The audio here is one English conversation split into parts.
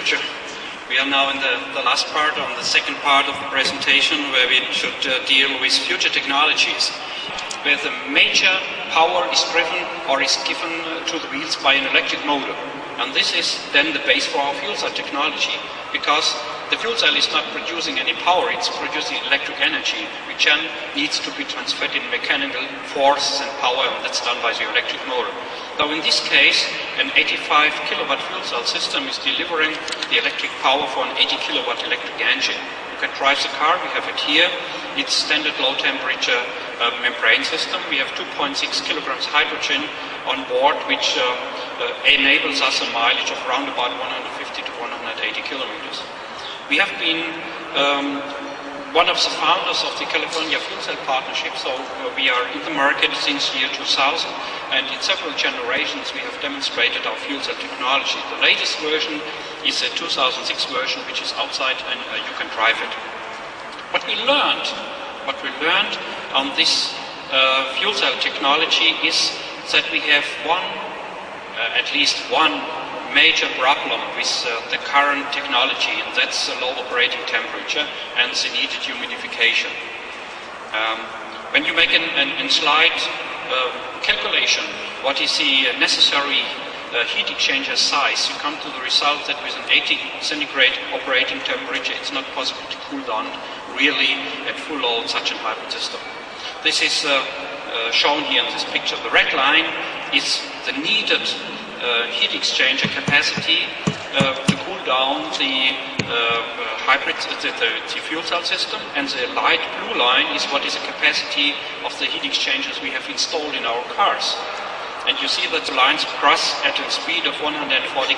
future. We are now in the last part, on the second part of the presentation, where we should deal with future technologies, where the major power is driven or is given to the wheels by an electric motor. And this is then the base for our fuel cell technology, because the fuel cell is not producing any power, it's producing electric energy, which then needs to be transferred in mechanical force and power, and that's done by the electric motor. Now in this case, an 85 kilowatt fuel cell system is delivering the electric power for an 80 kilowatt electric engine. You can drive the car, we have it here. It's standard low temperature membrane system. We have 2.6 kilograms hydrogen on board, which enables us a mileage of around about 150 to 180 kilometers. We have been one of the founders of the California Fuel Cell Partnership, so we are in the market since year 2000, and in several generations we have demonstrated our fuel cell technology. The latest version is a 2006 version, which is outside, and you can drive it. What we learned on this fuel cell technology is that we have at least one major problem with the current technology, and that's the low operating temperature and the needed humidification. When you make a slide calculation, what is the necessary heat exchanger size, you come to the result that with an 80 centigrade operating temperature, it's not possible to cool down really at full load such a hybrid system. This is shown here in this picture. The red line is the needed heat exchanger capacity to cool down the hybrid, the fuel cell system, and the light blue line is what is the capacity of the heat exchangers we have installed in our cars. And you see that the lines cross at a speed of 140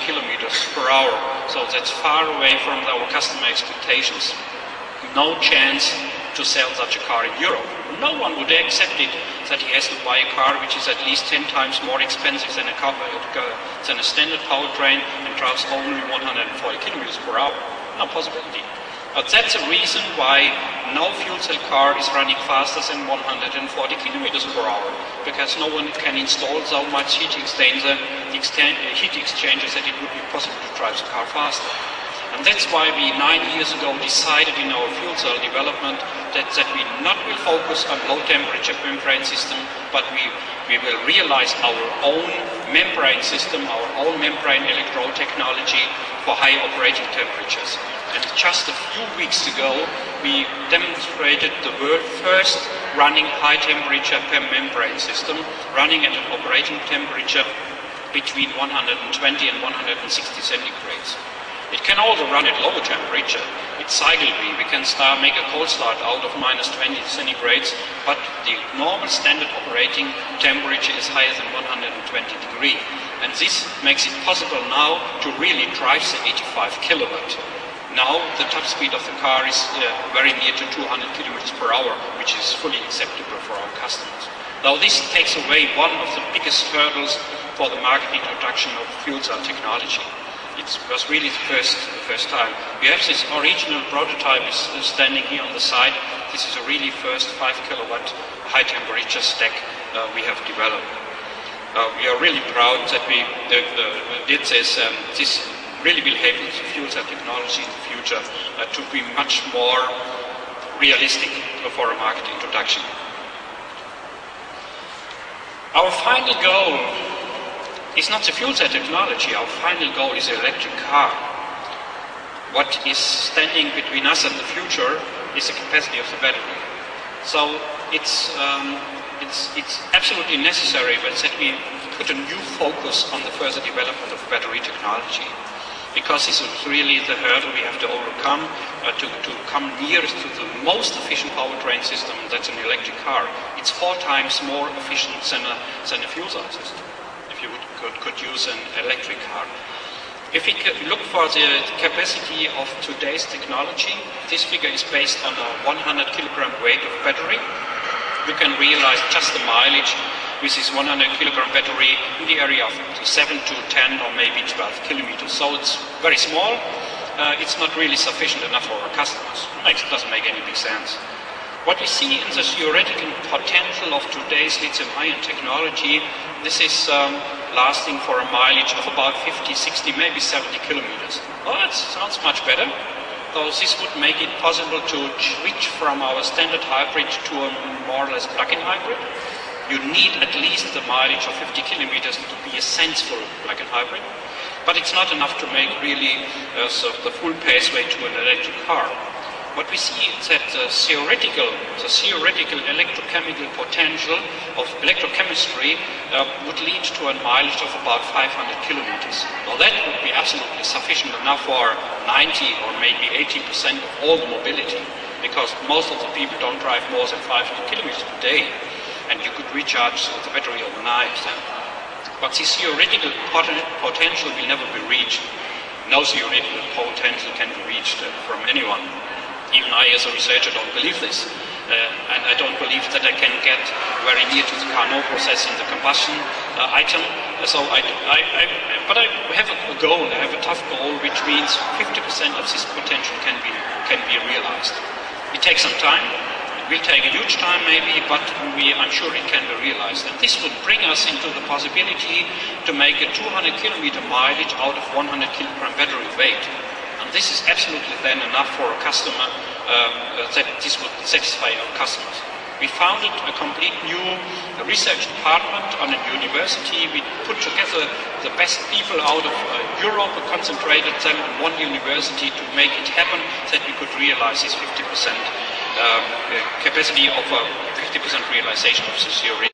kilometers per hour, so that's far away from our customer expectations. No chance to sell such a car in Europe. No one would accept it that he has to buy a car which is at least 10 times more expensive than a standard power train and drives only 140 kilometers per hour. No possibility. But that's the reason why no fuel cell car is running faster than 140 kilometers per hour, because no one can install so much heat exchangers that it would be possible to drive the car faster. And that's why we 9 years ago decided in our fuel cell development that we not will focus on low temperature membrane system, but we will realize our own membrane system, our own membrane electrode technology for high operating temperatures. And just a few weeks ago, we demonstrated the world's first running high temperature per membrane system, running at an operating temperature between 120 and 160 centigrades. It can also run at lower temperature. It's cycle-free. We can make a cold start out of minus 20 centigrades, but the normal standard operating temperature is higher than 120 degrees. And this makes it possible now to really drive the 85 kilowatt. Now the top speed of the car is very near to 200 kilometers per hour, which is fully acceptable for our customers. Now this takes away one of the biggest hurdles for the market introduction of fuel cell technology. It was really the first time. We have this original prototype is standing here on the side. This is a really first 5 kilowatt high temperature stack we have developed. We are really proud that we did this. This really will help the fuel cell technology in the future to be much more realistic for a market introduction. Our final goal is not the fuel cell technology. Our final goal is the electric car. What is standing between us and the future is the capacity of the battery. So it's absolutely necessary that we put a new focus on the further development of battery technology, because this is really the hurdle we have to overcome to come nearest to the most efficient powertrain system, and that's an electric car. It's 4 times more efficient than a fuel cell system, if you could use an electric car. If we look for the capacity of today's technology, this figure is based on a 100 kilogram weight of battery. You can realize just the mileage with this 100 kilogram battery in the area of 7 to 10 or maybe 12 kilometers. So it's very small. It's not really sufficient enough for our customers. It doesn't make any big sense. What we see in the theoretical potential of today's lithium-ion technology, this is lasting for a mileage of about 50, 60, maybe 70 kilometers. Well, that sounds much better. So this would make it possible to switch from our standard hybrid to a more or less plug-in hybrid. You need at least the mileage of 50 kilometers to be a sensible plug-in hybrid. But it's not enough to make really the full paceway to an electric car. What we see is that the theoretical electrochemical potential of electrochemistry would lead to a mileage of about 500 kilometers. Now that would be absolutely sufficient enough for 90 or maybe 80% of all the mobility, because most of the people don't drive more than 500 kilometers per day, and you could recharge the battery overnight. But this theoretical potential will never be reached. No theoretical potential can be reached from anyone. Even I, as a researcher, don't believe this. And I don't believe that I can get very near to the Carnot process in the combustion item. So but I have a goal, I have a tough goal, which means 50% of this potential can be realized. It takes some time. It will take a huge time maybe, but I'm sure it can be realized. And this would bring us into the possibility to make a 200 kilometer mileage out of 100 kilogram battery weight. And this is absolutely then enough for a customer, that this would satisfy our customers. We founded a complete new research department on a university. We put together the best people out of Europe, concentrated them in one university to make it happen, that we could realize this 50% capacity of 50% realization of the theory.